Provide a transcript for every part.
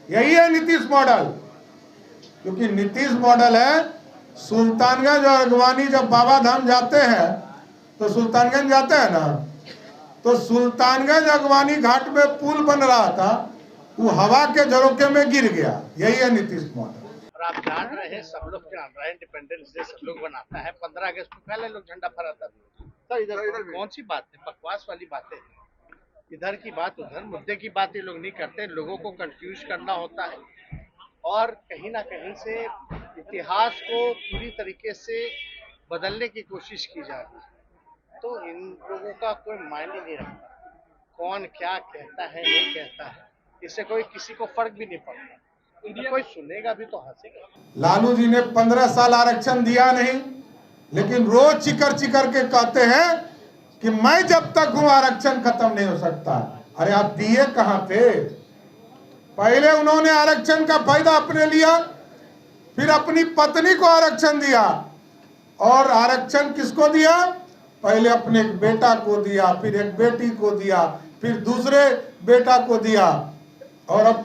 यही है नीतीश मॉडल। क्योंकि नीतीश मॉडल है सुल्तानगंज और अगवानी जब बाबा धाम जाते हैं तो सुल्तानगंज जाते हैं ना, तो सुल्तानगंज अगवानी घाट में पुल बन रहा था, वो हवा के झरोके में गिर गया। यही है नीतीश मॉडल। और आप जान रहे हैं, सब लोग जान रहे हैं, इंडिपेंडेंस डे सब लोग बनाता है, 15 अगस्त को पहले लोग झंडा फहराता था। तो इधर कौन सी बात है, बकवास वाली बातें हैं। इधर की बात उधर, मुद्दे की बात ये लोग नहीं करते, लोगों को कंफ्यूज करना होता है और कहीं ना कहीं से इतिहास को पूरी तरीके से बदलने की कोशिश की जा रही है। तो इन लोगों का कोई मायने नहीं रखता, कौन क्या कहता है नहीं कहता है, इससे कोई किसी को फर्क भी नहीं पड़ता। इंडिया कोई सुनेगा भी तो हंसेगा। लालू जी ने 15 साल आरक्षण दिया नहीं, लेकिन रोज चिकर चिकर के कहते हैं कि मैं जब तक हूं आरक्षण खत्म नहीं हो सकता। अरे आप दिए कहां थे? पहले उन्होंने आरक्षण का फायदा अपने लिया, फिर अपनी पत्नी को आरक्षण दिया, और आरक्षण किसको दिया? पहले अपने एक बेटा को दिया, फिर एक बेटी को दिया, फिर दूसरे बेटा को दिया, और अब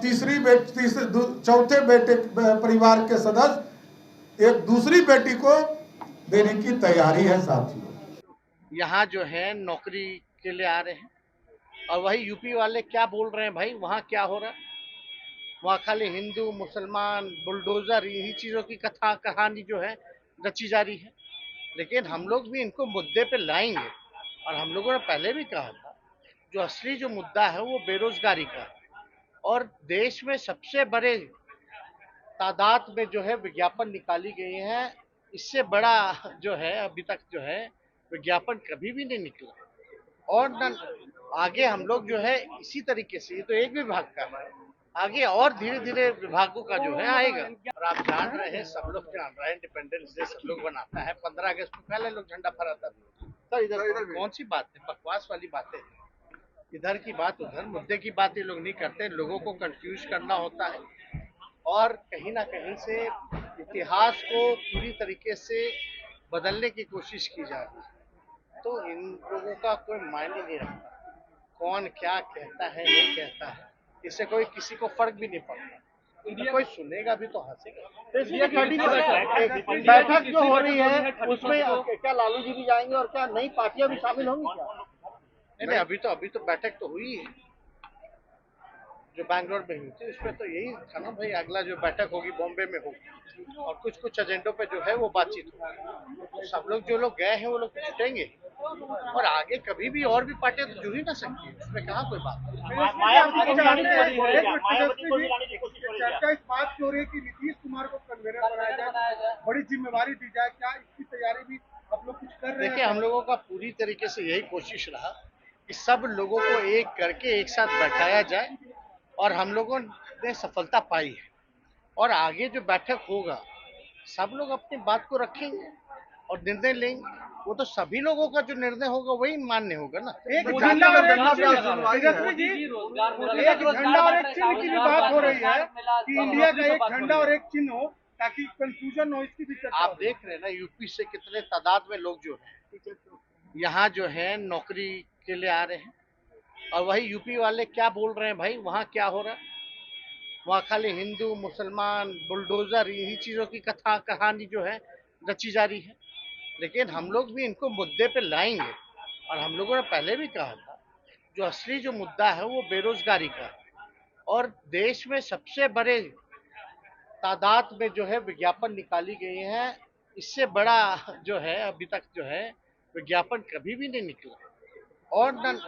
चौथे बेटे परिवार के सदस्य एक दूसरी बेटी को देने की तैयारी है साथियों। यहाँ जो है नौकरी के लिए आ रहे हैं, और वही यूपी वाले क्या बोल रहे हैं भाई, वहाँ क्या हो रहा है? वहाँ खाली हिंदू मुसलमान बुलडोजर यही चीजों की कथा कहानी जो है रची जा रही है। लेकिन हम लोग भी इनको मुद्दे पे लाएंगे, और हम लोगों ने पहले भी कहा था, जो असली जो मुद्दा है वो बेरोजगारी का है। और देश में सबसे बड़े तादाद में जो है विज्ञापन निकाली गई है, इससे बड़ा जो है अभी तक जो है विज्ञापन कभी भी नहीं निकला। और न आगे हम लोग जो है इसी तरीके से, ये तो एक विभाग का है, आगे और धीरे धीरे विभागों का जो है आएगा। और आप जान रहे हैं, सब लोग जान रहे हैं, इंडिपेंडेंस डे सब लोग बनाता है, 15 अगस्त को पहले लोग झंडा फहराता था। तो इधर कौन सी बात है, बकवास वाली बातें हैं। इधर की बात उधर, मुद्दे की बात ये लोग नहीं करते, लोगों को कंफ्यूज करना होता है और कहीं ना कहीं से इतिहास को पूरी तरीके से बदलने की कोशिश की जा रही है। तो इन लोगों का कोई मायने नहीं रखता, कौन क्या कहता है नहीं कहता है, इससे कोई किसी को फर्क भी नहीं पड़ता। इंडिया कोई सुनेगा भी तो हंसेगा। बैठक जो हो रही है उसमें क्या लालू जी भी जाएंगे और क्या नई पार्टियां भी शामिल होंगी क्या? नहीं, अभी तो बैठक तो हुई है जो बैंगलोर में हुई थी, उसमें तो यही था ना भाई, अगला जो बैठक होगी बॉम्बे में होगी, और कुछ कुछ एजेंडों पे जो है वो बातचीत होगी। तो सब लोग जो लोग गए हैं वो लोग जुटेंगे, और आगे कभी भी और भी पार्टियां तो जुड़ ही ना सकती है, उसमें कहाँ कोई बात। चर्चा इस बात की हो रही है कि नीतीश कुमार को कन्वेनर बनाया जाए, बड़ी जिम्मेवारी दी जाए, क्या इसकी तैयारी भी आप लोग कुछ कर रहे हैं? देखिए, हम लोगों का पूरी तरीके से यही कोशिश रहा कि सब लोगों को एक करके एक साथ बैठाया जाए, और हम लोगों ने सफलता पाई है। और आगे जो बैठक होगा सब लोग अपनी बात को रखेंगे और निर्णय लेंगे, वो तो सभी लोगों का जो निर्णय होगा वही मान्य होगा ना। एक झंडा और एक चिन्ह की भी बात हो रही है कि इंडिया का एक झंडा और एक चिन्ह हो, ताकि कंफ्यूजन हो, इसकी भी चर्चा। आप देख रहे हैं ना, यूपी से कितने तादाद में लोग जो है यहाँ जो है नौकरी के लिए आ रहे हैं, और वही यूपी वाले क्या बोल रहे हैं भाई, वहाँ क्या हो रहा है? वहाँ खाली हिंदू मुसलमान बुलडोजर यही चीजों की कथा कहानी जो है रची जा रही है। लेकिन हम लोग भी इनको मुद्दे पे लाएंगे, और हम लोगों ने पहले भी कहा था, जो असली जो मुद्दा है वो बेरोजगारी का है। और देश में सबसे बड़े तादाद में जो है विज्ञापन निकाली गई है, इससे बड़ा जो है अभी तक जो है विज्ञापन कभी भी नहीं निकला। और न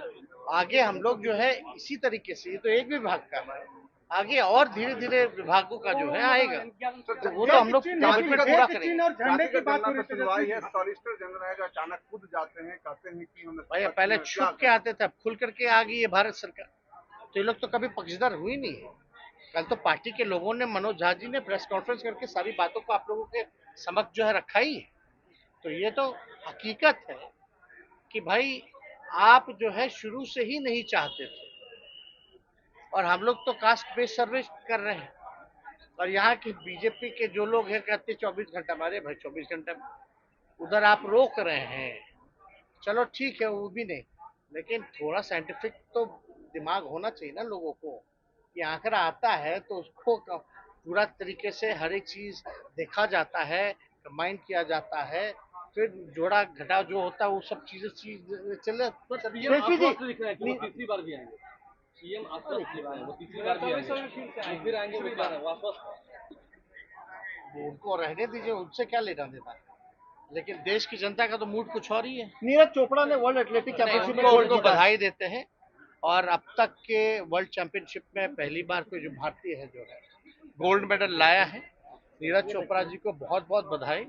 आगे हम लोग जो है इसी तरीके से, ये तो एक विभाग का है, आगे और धीरे धीरे विभागों का जो है आएगा। तो वो तो हम लोग कमिटमेंट पूरा करेंगे। और झंडे की बात हो रही है, सॉलिसिटर जनरल है जो अचानक खुद जाते हैं, कहते हैं कि हम भाई पहले छुप के आते थे, अब खुल करके आ गई है भारत सरकार। तो ये लोग तो कभी पक्षधर हुई नहीं है। कल तो पार्टी के लोगों ने, मनोज झा जी ने प्रेस कॉन्फ्रेंस करके सारी बातों को आप लोगों के समक्ष जो है रखा ही है। तो ये तो हकीकत है कि भाई आप जो है शुरू से ही नहीं चाहते थे, और हम लोग तो कास्ट बेस्ड सर्विस कर रहे हैं, और यहाँ की बीजेपी के जो लोग हैं कहते 24 घंटा, हमारे भाई 24 घंटा उधर आप रोक रहे हैं, चलो ठीक है वो भी नहीं, लेकिन थोड़ा साइंटिफिक तो दिमाग होना चाहिए ना लोगों को। ये आंकड़ा आता है तो उसको पूरा तरीके से हर एक चीज देखा जाता है, कंबाइन किया जाता है, फिर जोड़ा घटा जो होता है वो सब चीजें चले। तो दिख रहा है कि वो तीसरी बार भी आएंगे। सीएम आश्वस्त दिख रहे हैं, वो तीसरी बार भी आएंगे, फिर आएंगे, वो बता रहे हैं, वो आश्वस्त। उनको रहने दीजिए, उनसे क्या लेना देना है। लेकिन देश की जनता का तो मूड कुछ और ही है। नीरज चोपड़ा ने वर्ल्ड एथलेटिक चैंपियनशिप में उनको गोल्ड जीता। बधाई देते हैं, और अब तक के वर्ल्ड चैंपियनशिप में पहली बार कोई जो भारतीय है जो है गोल्ड मेडल लाया है। नीरज चोपड़ा जी को बहुत बहुत बधाई,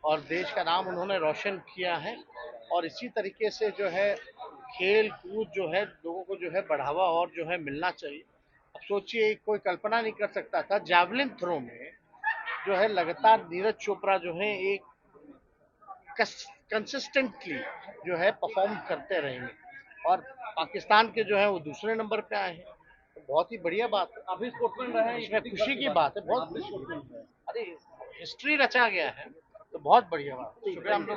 और देश का नाम उन्होंने रोशन किया है। और इसी तरीके से जो है खेल कूद जो है लोगों को जो है बढ़ावा और जो है मिलना चाहिए। अब सोचिए, कोई कल्पना नहीं कर सकता था जैवलिन थ्रो में जो है लगातार नीरज चोपड़ा जो है एक कंसिस्टेंटली जो है परफॉर्म करते रहेंगे, और पाकिस्तान के जो है वो दूसरे नंबर पे आए हैं। तो बहुत ही बढ़िया बात है, अभी स्पोर्ट्समैन रहे हैं, इसमें खुशी की बात है, बहुत खुशी। अरे हिस्ट्री रचा गया है, तो बहुत बढ़िया बात है। शुक्रिया। हम लोग